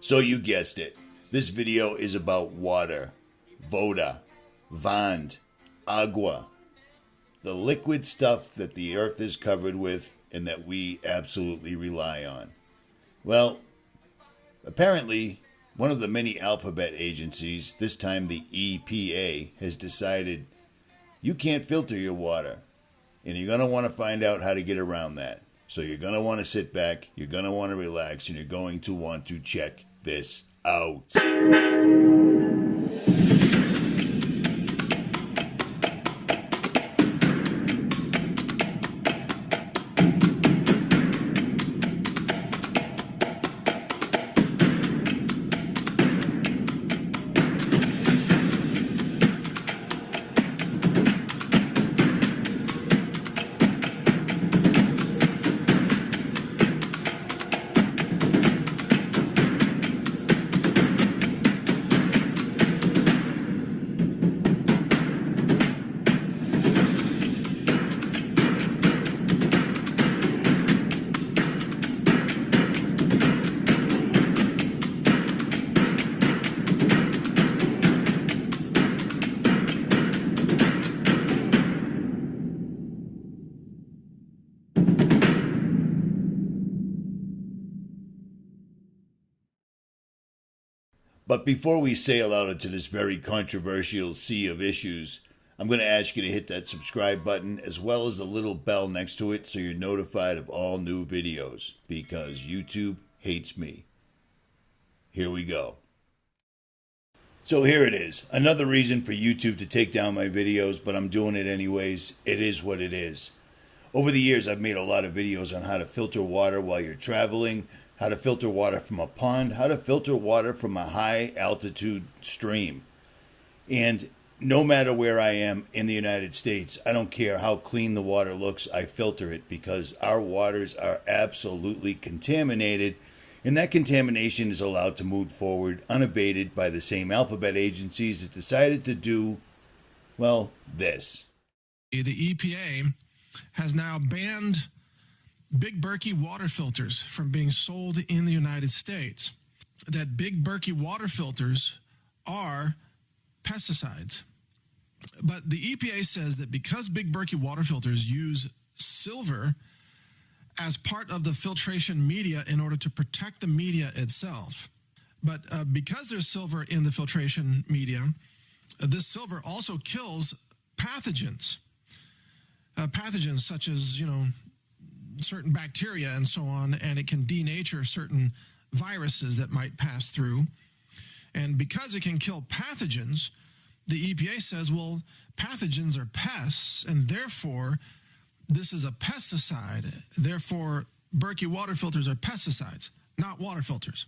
So you guessed it. This video is about water, voda, vand, agua, the liquid stuff that the earth is covered with and that we absolutely rely on. Well, apparently, one of the many alphabet agencies, this time the EPA, has decided you can't filter your water. And you're going to want to find out how to get around that. So you're going to want to sit back, you're going to want to relax, and you're going to want to check this out. But before we sail out into this very controversial sea of issues, I'm going to ask you to hit that subscribe button as well as the little bell next to it so you're notified of all new videos, because YouTube hates me. Here we go. So here it is. Another reason for YouTube to take down my videos, but I'm doing it anyways. It is what it is. Over the years, I've made a lot of videos on how to filter water while you're traveling, how to filter water from a pond, how to filter water from a high altitude stream. And no matter where I am in the United States, I don't care how clean the water looks, I filter it because our waters are absolutely contaminated, and that contamination is allowed to move forward unabated by the same alphabet agencies that decided to do, well, this. The EPA has now banned Big Berkey water filters from being sold in the United States. That Big Berkey water filters are pesticides. But the EPA says that because Big Berkey water filters use silver as part of the filtration media in order to protect the media itself. But because there's silver in the filtration media, this silver also kills pathogens. Pathogens such as, certain bacteria and so on, and it can denature certain viruses that might pass through. And because it can kill pathogens, the EPA says, well, pathogens are pests, and therefore this is a pesticide. Therefore, Berkey water filters are pesticides, not water filters.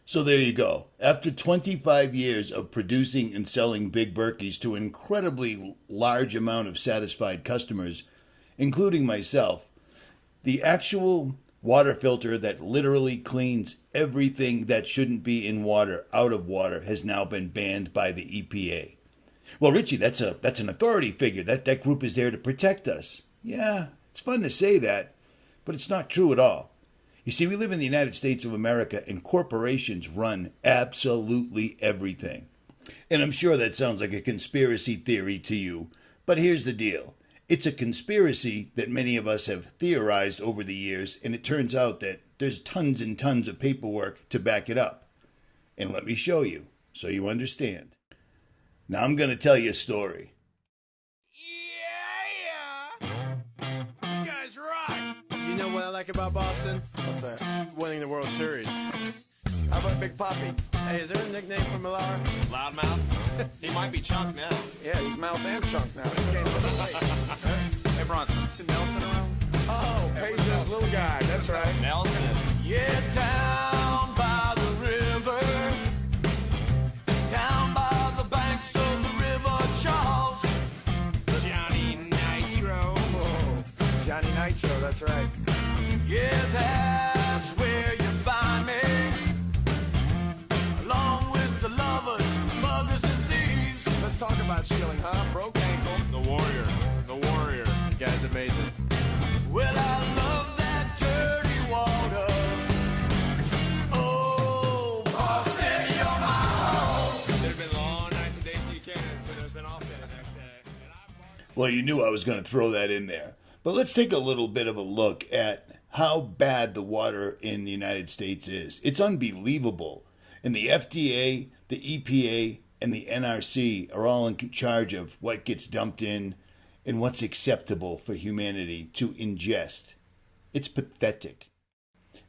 So there you go. After 25 years of producing and selling Big Berkeys to an incredibly large amount of satisfied customers, including myself, the actual water filter that literally cleans everything that shouldn't be in water out of water has now been banned by the EPA. Well, Richie, that's an authority figure. That group is there to protect us. Yeah, it's fun to say that, but it's not true at all. You see, we live in the United States of America, and corporations run absolutely everything. And I'm sure that sounds like a conspiracy theory to you, but here's the deal. It's a conspiracy that many of us have theorized over the years, and it turns out that there's tons and tons of paperwork to back it up. And let me show you, so you understand. Now I'm going to tell you a story. Yeah! You guys rock! You know what I like about Boston? What's that? Winning the World Series. How about Big Poppy? Hey, is there a nickname for Millar? Loudmouth? He might be Chunk now. Yeah, he's Mouth and Chunk now. He came from the plate. Hey, Bronson, is Nelson around? Oh, Paige's little guy. That's right. Nelson? Yeah, down by the river. Down by the banks of the River Charles. Johnny Nitro. Oh, Johnny Nitro, that's right. Yeah, that's where you find me. Along with the lovers, muggers, and thieves. Let's talk about stealing, huh? Broke ankle. The Warrior. The Warrior. The guy's amazing. Well, I love that dirty water. Oh, Well, you knew I was going to throw that in there. But let's take a little bit of a look at how bad the water in the United States is. It's unbelievable. And the FDA, the EPA, and the NRC are all in charge of what gets dumped in and what's acceptable for humanity to ingest. It's pathetic.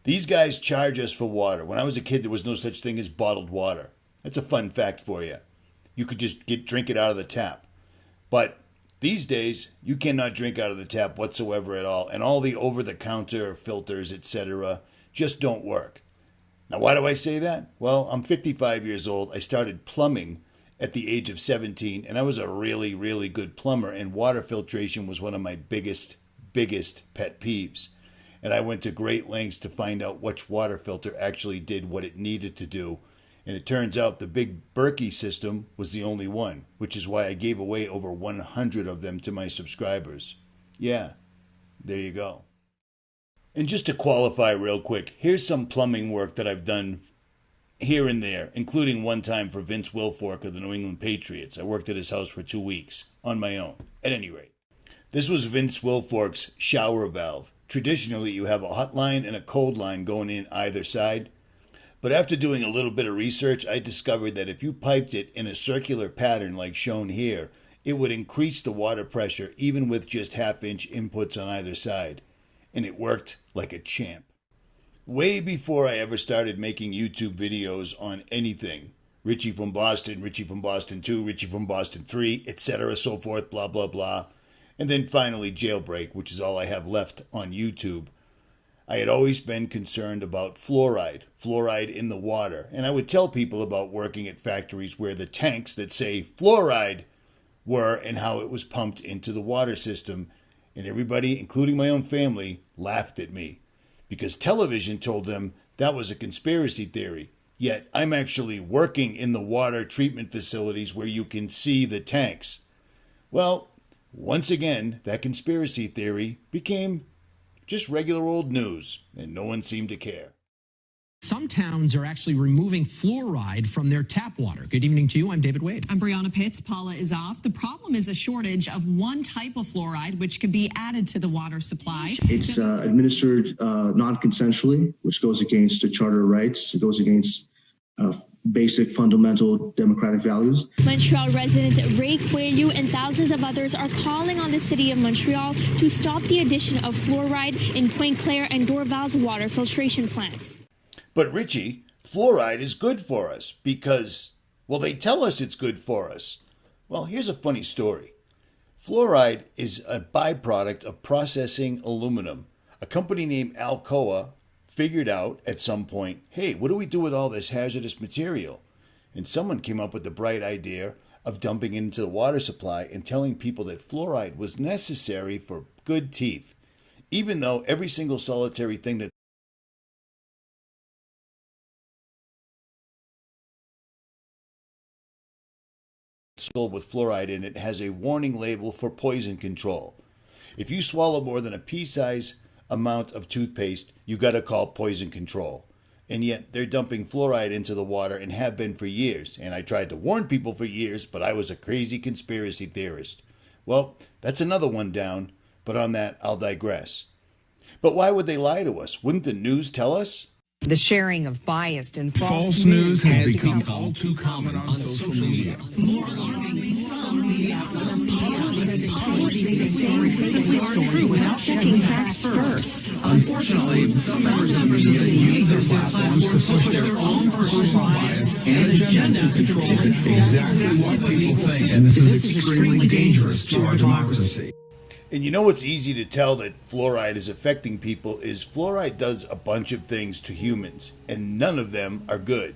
These guys charge us for water. When I was a kid, there was no such thing as bottled water. That's a fun fact for you. You could just drink it out of the tap. But these days, you cannot drink out of the tap whatsoever at all. And all the over-the-counter filters, etc., just don't work. Now, why do I say that? Well, I'm 55 years old. I started plumbing at the age of 17, and I was a really, really good plumber, and water filtration was one of my biggest pet peeves. And I went to great lengths to find out which water filter actually did what it needed to do. And it turns out the Big Berkey system was the only one, which is why I gave away over 100 of them to my subscribers. Yeah, there you go. And just to qualify real quick, here's some plumbing work that I've done here and there, including one time for Vince Wilfork of the New England Patriots. I worked at his house for 2 weeks on my own. At any rate, this was Vince Wilfork's shower valve. Traditionally, you have a hot line and a cold line going in either side. But after doing a little bit of research, I discovered that if you piped it in a circular pattern like shown here, it would increase the water pressure even with just half-inch inputs on either side. And it worked like a champ. Way before I ever started making YouTube videos on anything, Richie from Boston 2, Richie from Boston 3, etc., so forth, blah, blah, blah. And then finally Jailbreak, which is all I have left on YouTube. I had always been concerned about fluoride in the water. And I would tell people about working at factories where the tanks that say fluoride were and how it was pumped into the water system. And everybody, including my own family, laughed at me because television told them that was a conspiracy theory. Yet I'm actually working in the water treatment facilities where you can see the tanks. Well, once again, that conspiracy theory became just regular old news, and no one seemed to care. Some towns are actually removing fluoride from their tap water. Good evening to you. I'm David Wade. I'm Brianna Pitts. Paula is off. The problem is a shortage of one type of fluoride, which can be added to the water supply. It's administered non-consensually, which goes against the Charter of Rights. It goes against basic fundamental democratic values. Montreal resident Ray Coelho and thousands of others are calling on the city of Montreal to stop the addition of fluoride in Pointe-Claire and Dorval's water filtration plants. But Richie, fluoride is good for us because, well, they tell us it's good for us. Well, here's a funny story. Fluoride is a byproduct of processing aluminum. A company named Alcoa figured out at some point, hey, what do we do with all this hazardous material? And someone came up with the bright idea of dumping it into the water supply and telling people that fluoride was necessary for good teeth, even though every single solitary thing that sold with fluoride in it has a warning label for poison control. If you swallow more than a pea-sized amount of toothpaste, you got to call poison control. And yet they're dumping fluoride into the water and have been for years. And I tried to warn people for years, but I was a crazy conspiracy theorist. Well, that's another one down, but on that I'll digress. But why would they lie to us? Wouldn't the news tell us? The sharing of biased and false news has become all too common on social media. More alarming, some media are true without checking facts first. Unfortunately, some members of the media use their platforms to push their own personal bias and agenda to control exactly what people think. And this is extremely dangerous to our democracy. And you know what's easy to tell that fluoride is affecting people is fluoride does a bunch of things to humans, and none of them are good.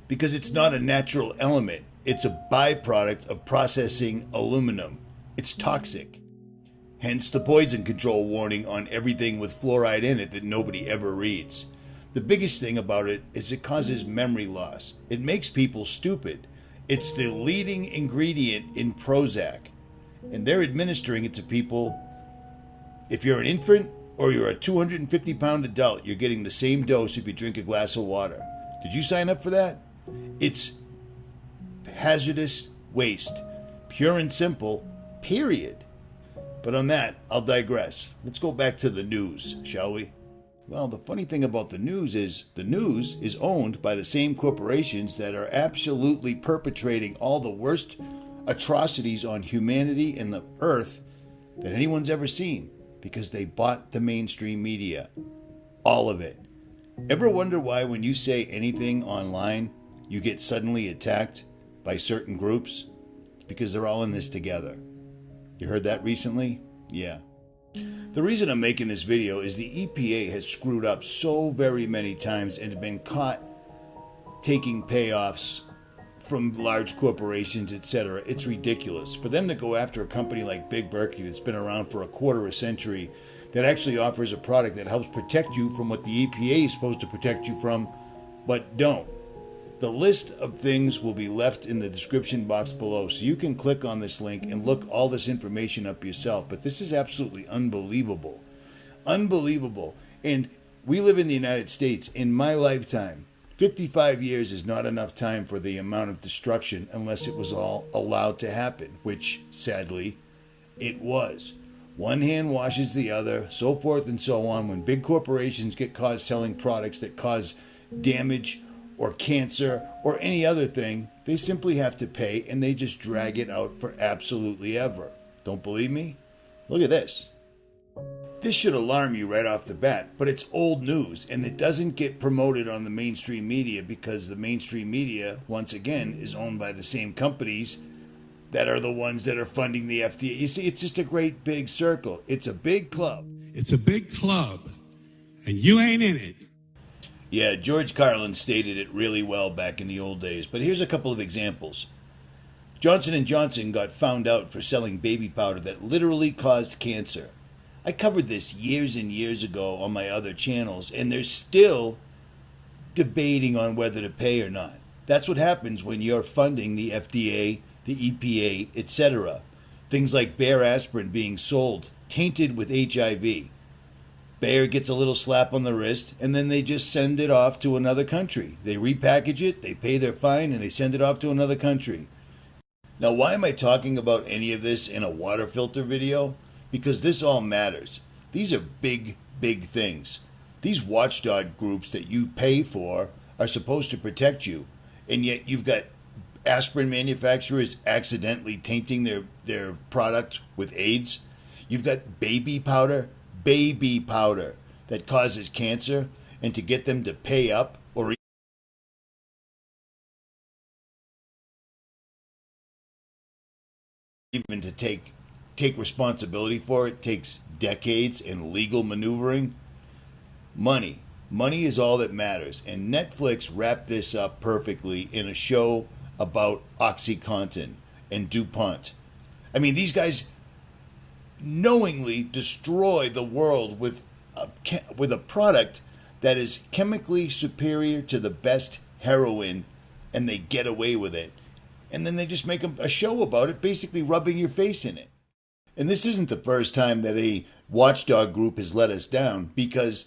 Because it's not a natural element. It's a byproduct of processing aluminum. It's toxic. Hence the poison control warning on everything with fluoride in it that nobody ever reads. The biggest thing about it is it causes memory loss. It makes people stupid. It's the leading ingredient in Prozac. And they're administering it to people. If you're an infant or you're a 250-pound adult, you're getting the same dose if you drink a glass of water. Did you sign up for that? It's hazardous waste. Pure and simple, period. But on that, I'll digress. Let's go back to the news, shall we? Well, the funny thing about the news is owned by the same corporations that are absolutely perpetrating all the worst atrocities on humanity and the earth that anyone's ever seen, because they bought the mainstream media. All of it. Ever wonder why when you say anything online, you get suddenly attacked by certain groups? It's because they're all in this together. You heard that recently? Yeah. The reason I'm making this video is the EPA has screwed up so very many times and been caught taking payoffs from large corporations, etc. It's ridiculous. For them to go after a company like Big Berkey that's been around for a quarter of a century, that actually offers a product that helps protect you from what the EPA is supposed to protect you from, but don't. The list of things will be left in the description box below, so you can click on this link and look all this information up yourself. But this is absolutely unbelievable. Unbelievable. And we live in the United States. In my lifetime, 55 years is not enough time for the amount of destruction unless it was all allowed to happen, which, sadly, it was. One hand washes the other, so forth and so on. When big corporations get caught selling products that cause damage or cancer or any other thing, they simply have to pay, and they just drag it out for absolutely ever. Don't believe me? Look at this. This should alarm you right off the bat, but it's old news, and it doesn't get promoted on the mainstream media because the mainstream media, once again, is owned by the same companies that are the ones that are funding the FDA. You see, it's just a great big circle. It's a big club. It's a big club, and you ain't in it. Yeah, George Carlin stated it really well back in the old days, but here's a couple of examples. Johnson & Johnson got found out for selling baby powder that literally caused cancer. I covered this years and years ago on my other channels, and they're still debating on whether to pay or not. That's what happens when you're funding the FDA, the EPA, etc. Things like Bayer aspirin being sold, tainted with HIV. Bayer gets a little slap on the wrist, and then they just send it off to another country. They repackage it, they pay their fine, and they send it off to another country. Now, why am I talking about any of this in a water filter video? Because this all matters. These are big, big things. These watchdog groups that you pay for are supposed to protect you, and yet you've got aspirin manufacturers accidentally tainting their product with AIDS. You've got baby powder that causes cancer, and to get them to pay up or even to take responsibility for it takes decades and legal maneuvering. Money is all that matters, and Netflix wrapped this up perfectly in a show about OxyContin and DuPont. I mean, these guys knowingly destroy the world with a product that is chemically superior to the best heroin, and they get away with it. And then they just make a show about it, basically rubbing your face in it. And this isn't the first time that a watchdog group has let us down, because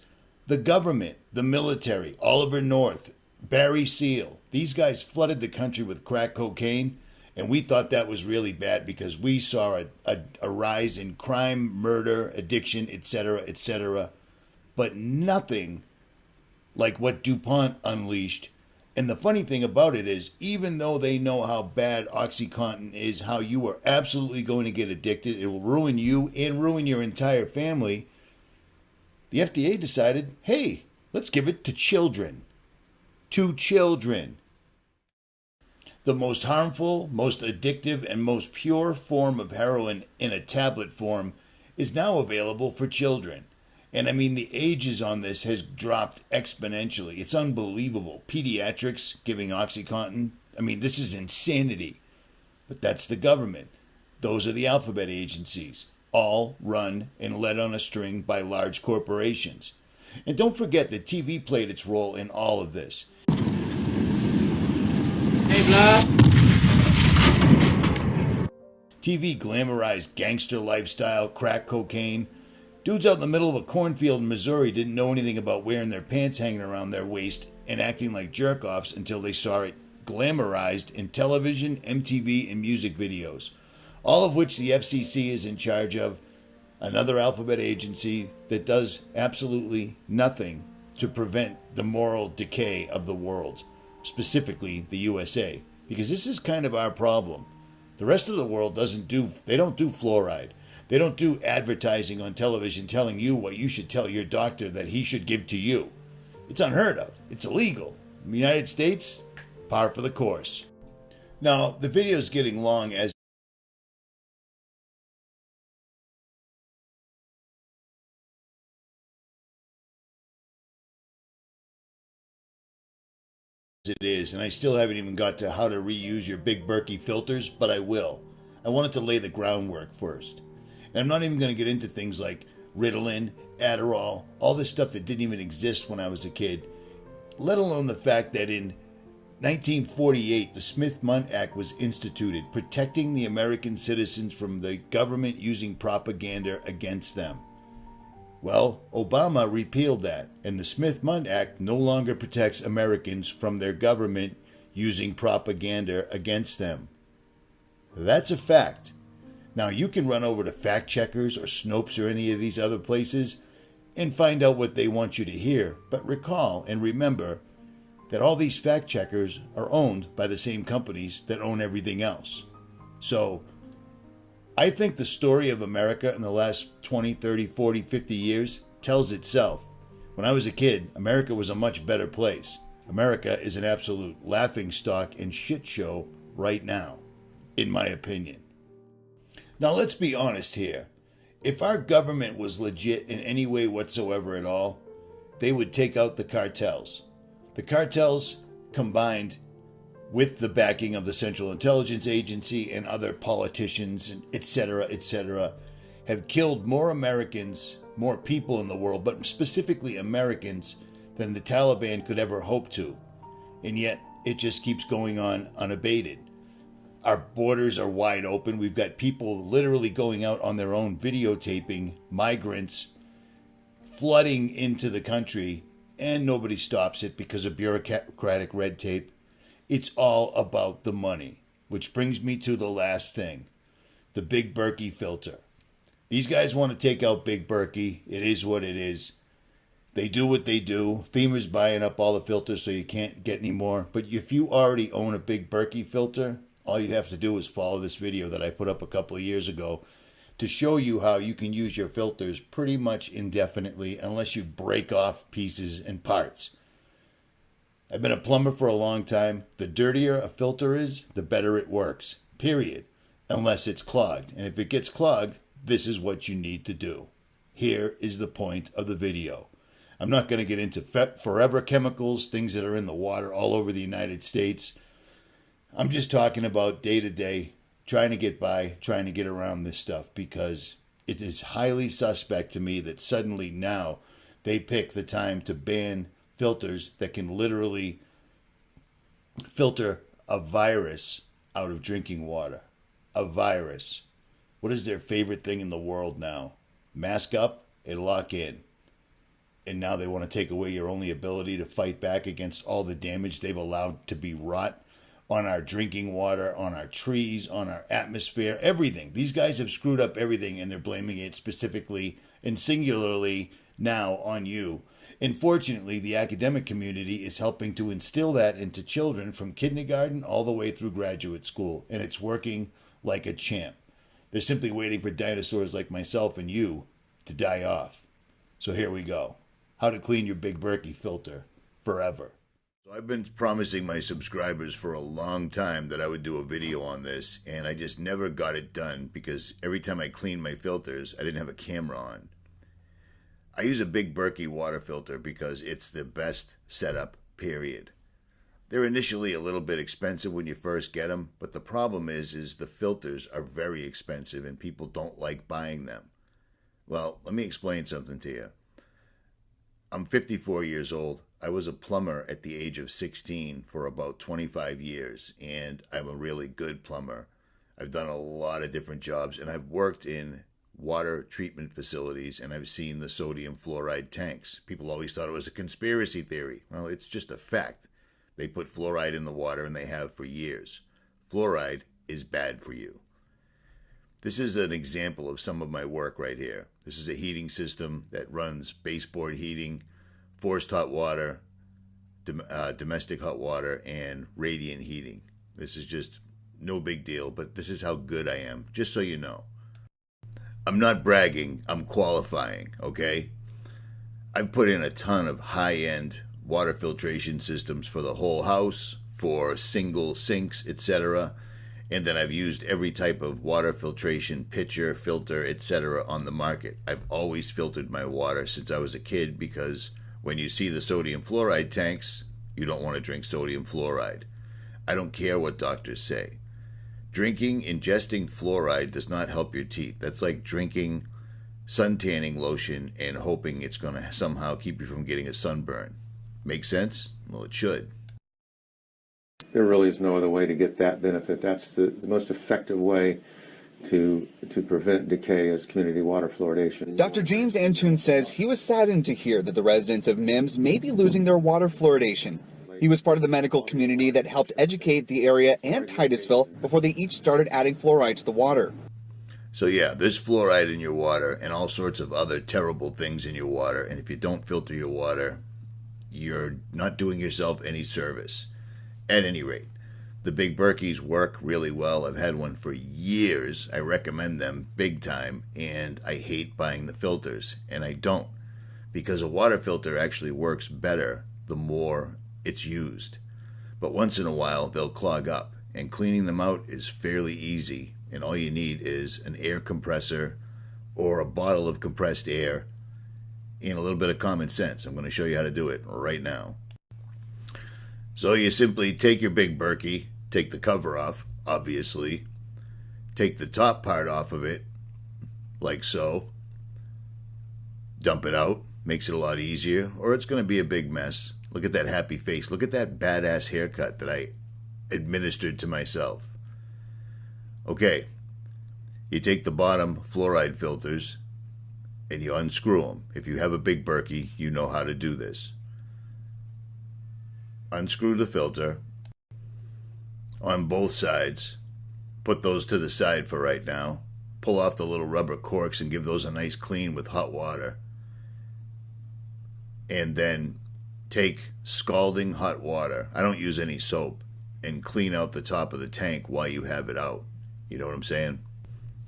the government, the military, Oliver North, Barry Seal, these guys flooded the country with crack cocaine. And we thought that was really bad because we saw a rise in crime, murder, addiction, etc., etc. But nothing like what DuPont unleashed. And the funny thing about it is, even though they know how bad OxyContin is, how you are absolutely going to get addicted, it will ruin you and ruin your entire family, the FDA decided, hey, let's give it to children. To children. The most harmful, most addictive, and most pure form of heroin in a tablet form is now available for children. And I mean, the ages on this has dropped exponentially. It's unbelievable. Pediatrics giving OxyContin. I mean, this is insanity. But that's the government. Those are the alphabet agencies, all run and led on a string by large corporations. And don't forget that TV played its role in all of this. Hey, Vlad. TV glamorized gangster lifestyle, crack cocaine. Dudes out in the middle of a cornfield in Missouri didn't know anything about wearing their pants hanging around their waist and acting like jerk-offs until they saw it glamorized in television, MTV, and music videos, all of which the FCC is in charge of, Another alphabet agency that does absolutely nothing to prevent the moral decay of the world, specifically the USA, because this is kind of our problem. The rest of the world don't do fluoride. They don't do advertising on television telling you what you should tell your doctor that he should give to you. It's unheard of. It's illegal. In the United States, par for the course. Now, the video is getting long as it is, and I still haven't even got to how to reuse your Big Berkey filters, but I will. I wanted to lay the groundwork first. And I'm not even going to get into things like Ritalin, Adderall, all this stuff that didn't even exist when I was a kid, let alone the fact that in 1948, the Smith-Mundt Act was instituted, protecting the American citizens from the government using propaganda against them. Well, Obama repealed that, and the Smith-Mundt Act no longer protects Americans from their government using propaganda against them. That's a fact. Now, you can run over to fact checkers or Snopes or any of these other places and find out what they want you to hear, but recall and remember that all these fact checkers are owned by the same companies that own everything else. So, I think the story of America in the last 20, 30, 40, 50 years tells itself. When I was a kid, America was a much better place. America is an absolute laughingstock and shit show right now, in my opinion. Now, let's be honest here. If our government was legit in any way whatsoever at all, they would take out the cartels. The cartels, combined with the backing of the Central Intelligence Agency and other politicians, etc., have killed more Americans, more people in the world, but specifically Americans, than the Taliban could ever hope to. And yet, it just keeps going on unabated. Our borders are wide open. We've got people literally going out on their own videotaping migrants flooding into the country, and nobody stops it because of bureaucratic red tape. It's all about the money, which brings me to the last thing, the Big Berkey filter. These guys want to take out Big Berkey. It is what it is. They do what they do. FEMA's buying up all the filters so you can't get any more. But if you already own a Big Berkey filter, all you have to do is follow this video that I put up a couple of years ago to show you how you can use your filters pretty much indefinitely unless you break off pieces and parts. I've been a plumber for a long time. The dirtier a filter is, the better it works, period, unless it's clogged. And if it gets clogged, this is what you need to do. Here is the point of the video. I'm not going to get into forever chemicals, things that are in the water all over the United States. I'm just talking about day-to-day, trying to get by, trying to get around this stuff, because it is highly suspect to me that suddenly now they pick the time to ban filters that can literally filter a virus out of drinking water. A virus. What is their favorite thing in the world now? Mask up and lock in. And now they want to take away your only ability to fight back against all the damage they've allowed to be wrought on our drinking water, on our trees, on our atmosphere, everything. These guys have screwed up everything, and they're blaming it specifically and singularly now on you. Unfortunately, the academic community is helping to instill that into children from kindergarten all the way through graduate school, and it's working like a champ. They're simply waiting for dinosaurs like myself and you to die off. So here we go. How to clean your Big Berkey filter forever. So I've been promising my subscribers for a long time that I would do a video on this, and I just never got it done because every time I cleaned my filters, I didn't have a camera on. I use a Big Berkey water filter because it's the best setup, period. They're initially a little bit expensive when you first get them, but the problem is the filters are very expensive and people don't like buying them. Well, let me explain something to you. I'm 54 years old. I was a plumber at the age of 16 for about 25 years, and I'm a really good plumber. I've done a lot of different jobs, and I've worked in water treatment facilities, and I've seen the sodium fluoride tanks. People always thought it was a conspiracy theory. Well, it's just a fact. They put fluoride in the water, and they have for years. Fluoride is bad for you. This is an example of some of my work right here. This is a heating system that runs baseboard heating, forced hot water, domestic hot water, and radiant heating. This is just no big deal, but this is how good I am, just so you know. I'm not bragging, I'm qualifying, okay? I've put in a ton of high-end water filtration systems for the whole house, for single sinks, etc. And then I've used every type of water filtration pitcher, filter, etc. on the market. I've always filtered my water since I was a kid, because when you see the sodium fluoride tanks, you don't want to drink sodium fluoride. I don't care what doctors say. Ingesting fluoride does not help your teeth. That's like drinking sun-tanning lotion and hoping it's going to somehow keep you from getting a sunburn. Make sense? Well, it should. There really is no other way to get that benefit. That's the most effective way to prevent decay as community water fluoridation. Dr. James Antoon says he was saddened to hear that the residents of Mims may be losing their water fluoridation. He was part of the medical community that helped educate the area and Titusville before they each started adding fluoride to the water. So yeah, there's fluoride in your water and all sorts of other terrible things in your water. And if you don't filter your water, you're not doing yourself any service. At any rate, the Big Berkeys work really well. I've had one for years. I recommend them big time, and I hate buying the filters. And I don't, because a water filter actually works better the more it's used. But once in a while, they'll clog up, and cleaning them out is fairly easy. And all you need is an air compressor or a bottle of compressed air and a little bit of common sense. I'm going to show you how to do it right now. So you simply take your Big Berkey, take the cover off, obviously, take the top part off of it, like so, dump it out, makes it a lot easier, or it's going to be a big mess. Look at that happy face. Look at that badass haircut that I administered to myself. Okay, you take the bottom fluoride filters and you unscrew them. If you have a Big Berkey, you know how to do this. Unscrew the filter on both sides. Put those to the side for right now. Pull off the little rubber corks and give those a nice clean with hot water. And then take scalding hot water. I don't use any soap. And clean out the top of the tank while you have it out. You know what I'm saying?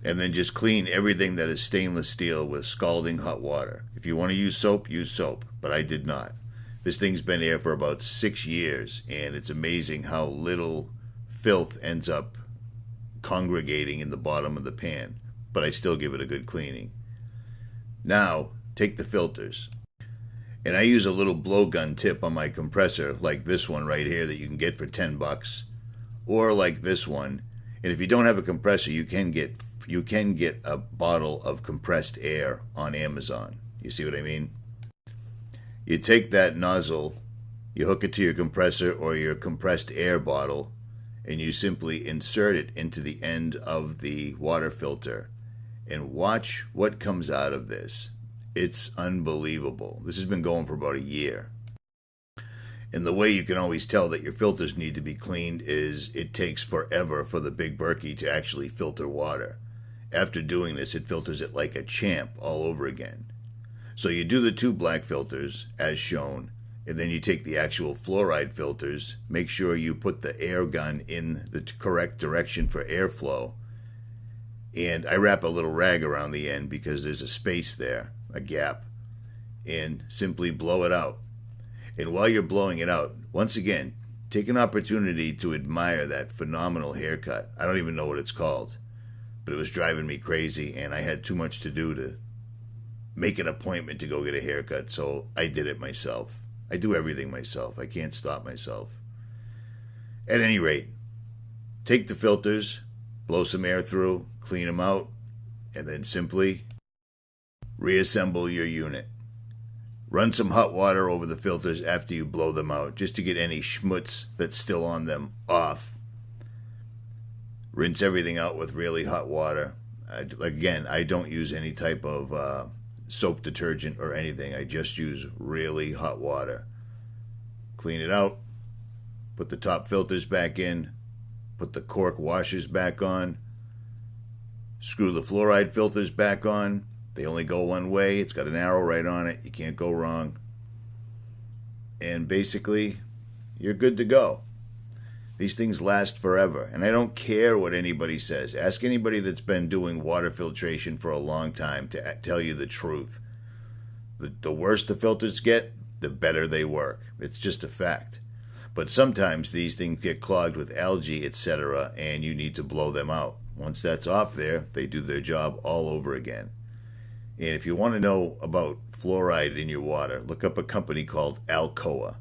And then just clean everything that is stainless steel with scalding hot water. If you want to use soap, but I did not. This thing's been here for about 6 years, and it's amazing how little filth ends up congregating in the bottom of the pan, but I still give it a good cleaning. Now, take the filters. And I use a little blowgun tip on my compressor, like this one right here that you can get for $10, or like this one. And if you don't have a compressor, you can get a bottle of compressed air on Amazon. You see what I mean? You take that nozzle, you hook it to your compressor or your compressed air bottle, and you simply insert it into the end of the water filter. And watch what comes out of this. It's unbelievable. This has been going for about a year. And the way you can always tell that your filters need to be cleaned is it takes forever for the Big Berkey to actually filter water. After doing this, it filters it like a champ all over again. So you do the 2 black filters, as shown, and then you take the actual fluoride filters, make sure you put the air gun in the correct direction for airflow, and I wrap a little rag around the end because there's a space there, a gap, and simply blow it out. And while you're blowing it out, once again, take an opportunity to admire that phenomenal haircut. I don't even know what it's called, but it was driving me crazy, and I had too much to do to make an appointment to go get a haircut, so I did it myself. I do everything myself. I can't stop myself. At any rate, take the filters, blow some air through, clean them out, and then simply reassemble your unit. Run some hot water over the filters after you blow them out, just to get any schmutz that's still on them off. Rinse everything out with really hot water. Again, I don't use any type of soap detergent or anything. I just use really hot water. Clean it out. Put the top filters back in. Put the cork washers back on. Screw the fluoride filters back on. They only go one way. It's got an arrow right on it. You can't go wrong. And basically, you're good to go. These things last forever. And I don't care what anybody says. Ask anybody that's been doing water filtration for a long time to tell you the truth. The worse the filters get, the better they work. It's just a fact. But sometimes these things get clogged with algae, etc., and you need to blow them out. Once that's off there, they do their job all over again. And if you want to know about fluoride in your water, look up a company called Alcoa.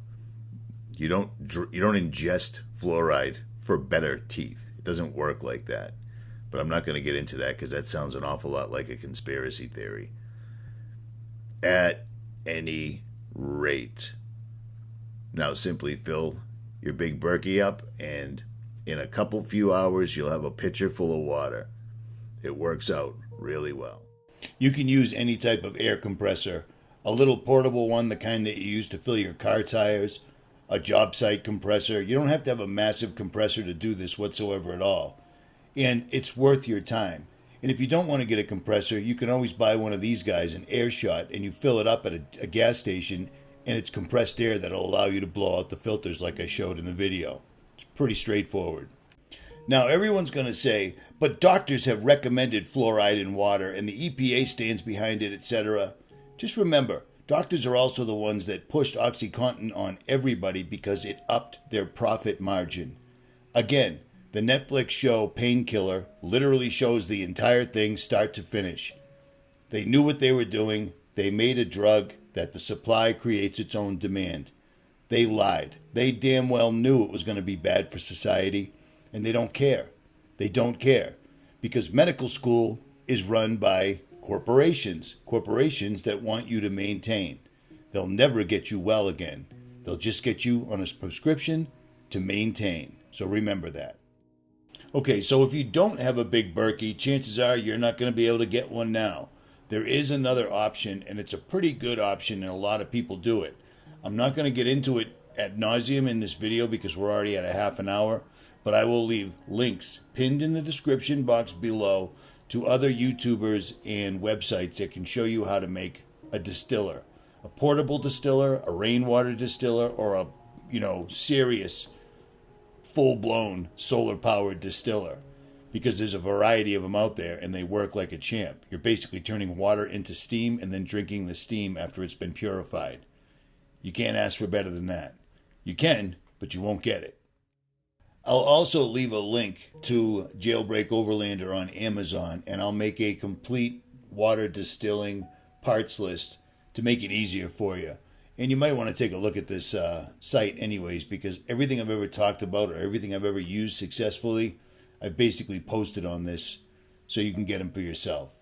You don't ingest fluoride for better teeth. It doesn't work like that. But I'm not going to get into that because that sounds an awful lot like a conspiracy theory. At any rate. Now simply fill your big Berkey up, and in a few hours you'll have a pitcher full of water. It works out really well. You can use any type of air compressor, a little portable one, the kind that you use to fill your car tires, a job site compressor. You don't have to have a massive compressor to do this whatsoever at all. And it's worth your time. And if you don't want to get a compressor, you can always buy one of these guys, an AirShot, and you fill it up at a gas station, and it's compressed air that'll allow you to blow out the filters like I showed in the video. It's pretty straightforward. Now, everyone's going to say, but doctors have recommended fluoride in water, and the EPA stands behind it, etc. Just remember, doctors are also the ones that pushed OxyContin on everybody because it upped their profit margin. Again, the Netflix show Painkiller literally shows the entire thing start to finish. They knew what they were doing. They made a drug that the supply creates its own demand. They lied. They damn well knew it was going to be bad for society, and they don't care. They don't care because medical school is run by corporations that want you to maintain. They'll never get you well again. They'll just get you on a prescription to maintain. So remember that. Okay, so if you don't have a big Berkey, chances are you're not going to be able to get one now. There is another option, and it's a pretty good option, and a lot of people do it. I'm not going to get into it ad nauseum in this video because we're already at a half an hour, but I will leave links pinned in the description box below to other YouTubers and websites that can show you how to make a distiller. A portable distiller, a rainwater distiller, or a, serious full-blown solar-powered distiller, because there's a variety of them out there and they work like a champ. You're basically turning water into steam and then drinking the steam after it's been purified. You can't ask for better than that. You can, but you won't get it. I'll also leave a link to Jailbreak Overlander on Amazon, and I'll make a complete water distilling parts list to make it easier for you. And you might want to take a look at this site anyways, because everything I've ever talked about or everything I've ever used successfully, I've basically posted on this so you can get them for yourself.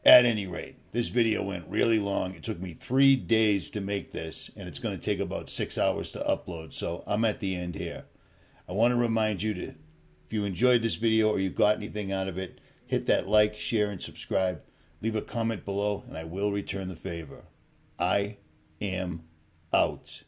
At any rate, this video went really long. It took me 3 days to make this, and it's going to take about 6 hours to upload, so I'm at the end here. I want to remind you to, if you enjoyed this video or you got anything out of it, hit that like, share, and subscribe. Leave a comment below, and I will return the favor. I am out.